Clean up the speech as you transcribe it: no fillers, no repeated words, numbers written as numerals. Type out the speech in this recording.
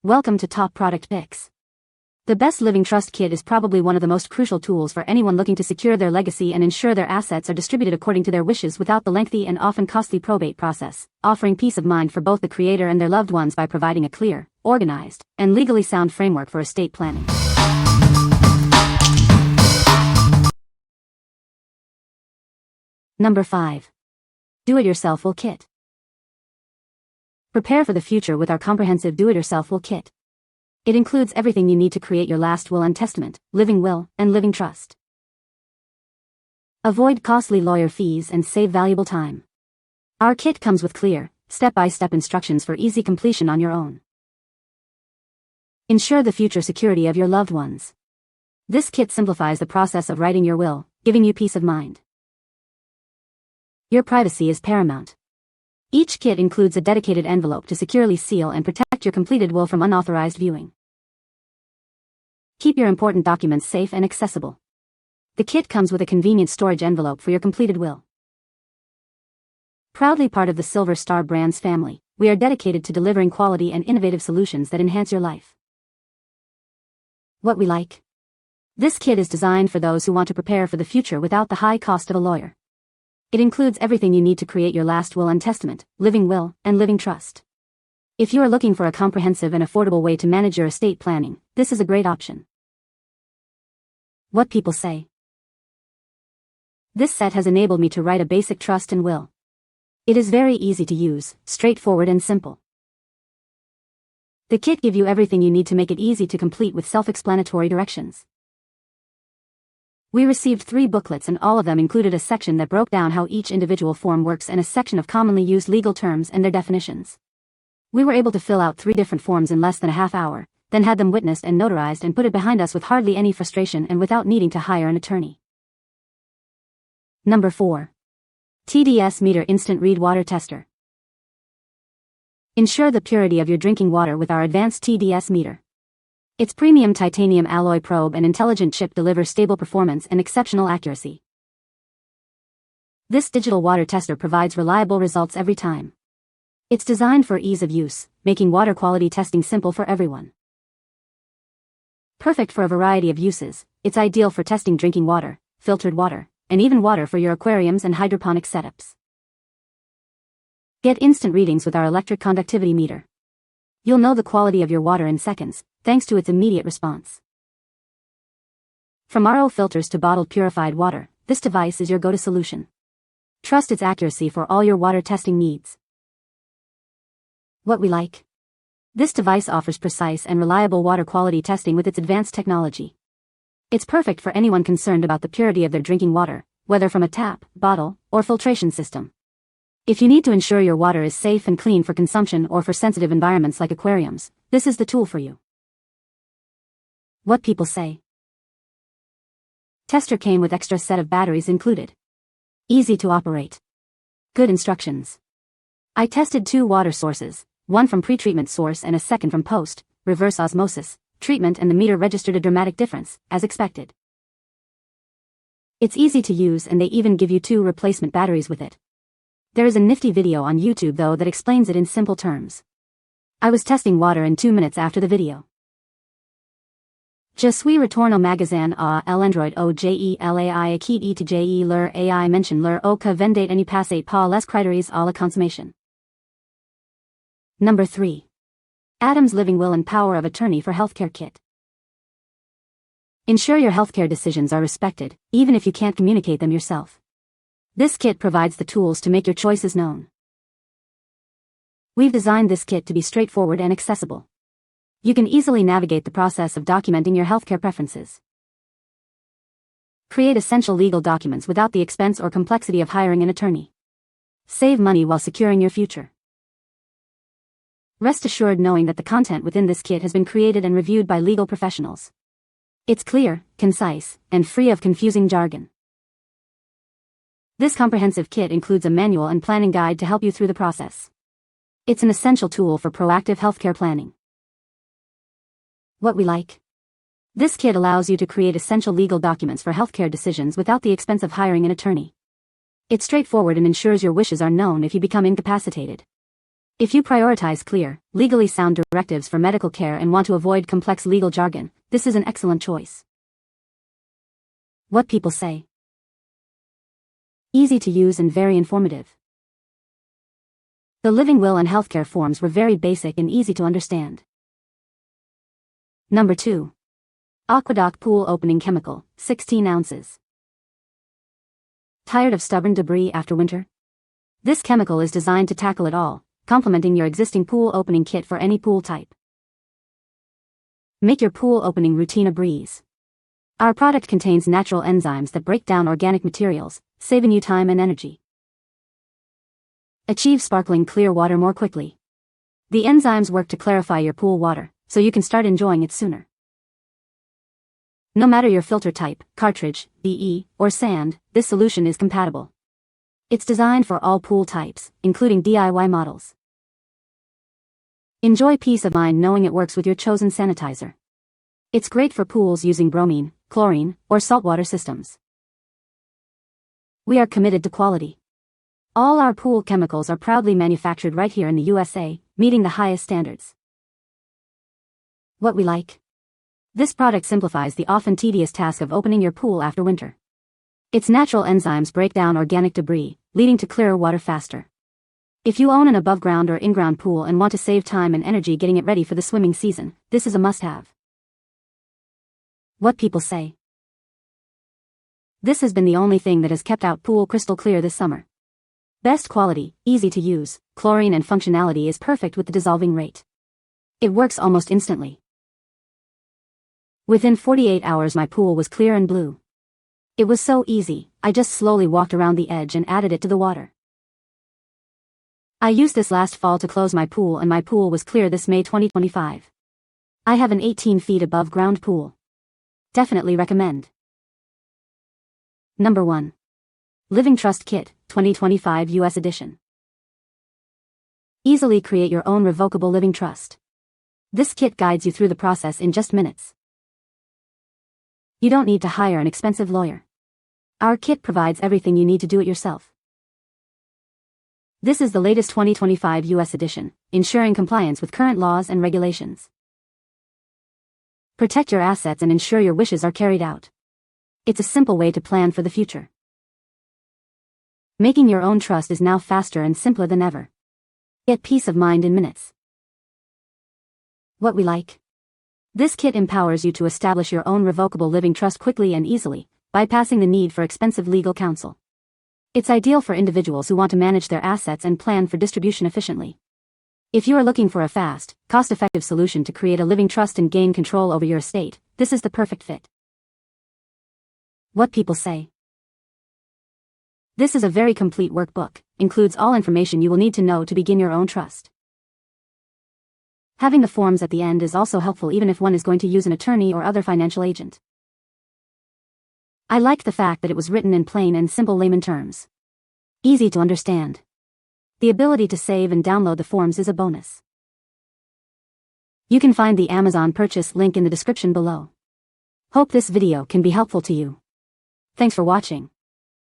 Welcome to Top Product Picks. The Best Living Trust Kit is probably one of the most crucial tools for anyone looking to secure their legacy and ensure their assets are distributed according to their wishes without the lengthy and often costly probate process, offering peace of mind for both the creator and their loved ones by providing a clear, organized, and legally sound framework for estate planning. Number 5. Do-It-Yourself Will Kit. Prepare for the future with our comprehensive Do-It-Yourself Will Kit. It includes everything you need to create your last will and testament, living will, and living trust. Avoid costly lawyer fees and save valuable time. Our kit comes with clear, step-by-step instructions for easy completion on your own. Ensure the future security of your loved ones. This kit simplifies the process of writing your will, giving you peace of mind. Your privacy is paramount. Each kit includes a dedicated envelope to securely seal and protect your completed will from unauthorized viewing. Keep your important documents safe and accessible. The kit comes with a convenient storage envelope for your completed will. Proudly part of the Silver Star Brands family, we are dedicated to delivering quality and innovative solutions that enhance your life. What we like. This kit is designed for those who want to prepare for the future without the high cost of a lawyer. It includes everything you need to create your last will and testament, living will, and living trust. If you are looking for a comprehensive and affordable way to manage your estate planning, this is a great option. What people say. This set has enabled me to write a basic trust and will. It is very easy to use, straightforward and simple. The kit gives you everything you need to make it easy to complete with self-explanatory directions. We received 3 booklets and all of them included a section that broke down how each individual form works and a section of commonly used legal terms and their definitions. We were able to fill out 3 different forms in less than a half hour, then had them witnessed and notarized and put it behind us with hardly any frustration and without needing to hire an attorney. Number 4. TDS Meter Instant Read Water Tester. Ensure the purity of your drinking water with our advanced TDS meter. Its premium titanium alloy probe and intelligent chip deliver stable performance and exceptional accuracy. This digital water tester provides reliable results every time. It's designed for ease of use, making water quality testing simple for everyone. Perfect for a variety of uses, it's ideal for testing drinking water, filtered water, and even water for your aquariums and hydroponic setups. Get instant readings with our electric conductivity meter. You'll know the quality of your water in seconds, thanks to its immediate response. From RO filters to bottled purified water, this device is your go-to solution. Trust its accuracy for all your water testing needs. What we like. This device offers precise and reliable water quality testing with its advanced technology. It's perfect for anyone concerned about the purity of their drinking water, whether from a tap, bottle, or filtration system. If you need to ensure your water is safe and clean for consumption or for sensitive environments like aquariums, this is the tool for you. What people say. Tester came with extra set of batteries included. Easy to operate. Good instructions. I tested 2 water sources, one from pre-treatment source and a second from post-reverse osmosis treatment, and the meter registered a dramatic difference, as expected. It's easy to use and they even give you 2 replacement batteries with it. There is a nifty video on YouTube though that explains it in simple terms. I was testing water in 2 minutes after the video. Je suis retourne au magasin à l'endroit au j'ai acquis et j'ai leur ai mention leur au que vendait et passait pas les critères à la consommation. Number 3. Adam's Living Will and Power of Attorney for Healthcare Kit. Ensure your healthcare decisions are respected, even if you can't communicate them yourself. This kit provides the tools to make your choices known. We've designed this kit to be straightforward and accessible. You can easily navigate the process of documenting your healthcare preferences. Create essential legal documents without the expense or complexity of hiring an attorney. Save money while securing your future. Rest assured knowing that the content within this kit has been created and reviewed by legal professionals. It's clear, concise, and free of confusing jargon. This comprehensive kit includes a manual and planning guide to help you through the process. It's an essential tool for proactive healthcare planning. What we like. This kit allows you to create essential legal documents for healthcare decisions without the expense of hiring an attorney. It's straightforward and ensures your wishes are known if you become incapacitated. If you prioritize clear, legally sound directives for medical care and want to avoid complex legal jargon, this is an excellent choice. What people say. Easy to use and very informative. The living will and healthcare forms were very basic and easy to understand. Number 2. AquaDoc Pool Opening Chemical, 16 ounces. Tired of stubborn debris after winter? This chemical is designed to tackle it all, complementing your existing pool opening kit for any pool type. Make your pool opening routine a breeze. Our product contains natural enzymes that break down organic materials, saving you time and energy. Achieve sparkling clear water more quickly. The enzymes work to clarify your pool water, so you can start enjoying it sooner. No matter your filter type, cartridge, BE, or sand, this solution is compatible. It's designed for all pool types, including DIY models. Enjoy peace of mind knowing it works with your chosen sanitizer. It's great for pools using bromine, chlorine, or saltwater systems. We are committed to quality. All our pool chemicals are proudly manufactured right here in the USA, meeting the highest standards. What we like. This product simplifies the often tedious task of opening your pool after winter. Its natural enzymes break down organic debris, leading to clearer water faster. If you own an above-ground or in-ground pool and want to save time and energy getting it ready for the swimming season, this is a must-have. What people say. This has been the only thing that has kept out pool crystal clear this summer. Best quality, easy to use, chlorine and functionality is perfect with the dissolving rate. It works almost instantly. Within 48 hours my pool was clear and blue. It was so easy, I just slowly walked around the edge and added it to the water. I used this last fall to close my pool and my pool was clear this May 2025. I have an 18 feet above ground pool. Definitely recommend. Number 1. Living Trust Kit, 2025 US edition. Easily create your own revocable living trust. This kit guides you through the process in just minutes. You don't need to hire an expensive lawyer. Our kit provides everything you need to do it yourself. This is the latest 2025 US edition, ensuring compliance with current laws and regulations. Protect your assets and ensure your wishes are carried out. It's a simple way to plan for the future. Making your own trust is now faster and simpler than ever. Get peace of mind in minutes. What we like. This kit empowers you to establish your own revocable living trust quickly and easily, bypassing the need for expensive legal counsel. It's ideal for individuals who want to manage their assets and plan for distribution efficiently. If you are looking for a fast, cost-effective solution to create a living trust and gain control over your estate, this is the perfect fit. What people say. This is a very complete workbook, includes all information you will need to know to begin your own trust. Having the forms at the end is also helpful even if one is going to use an attorney or other financial agent. I liked the fact that it was written in plain and simple layman terms. Easy to understand. The ability to save and download the forms is a bonus. You can find the Amazon purchase link in the description below. Hope this video can be helpful to you. Thanks for watching.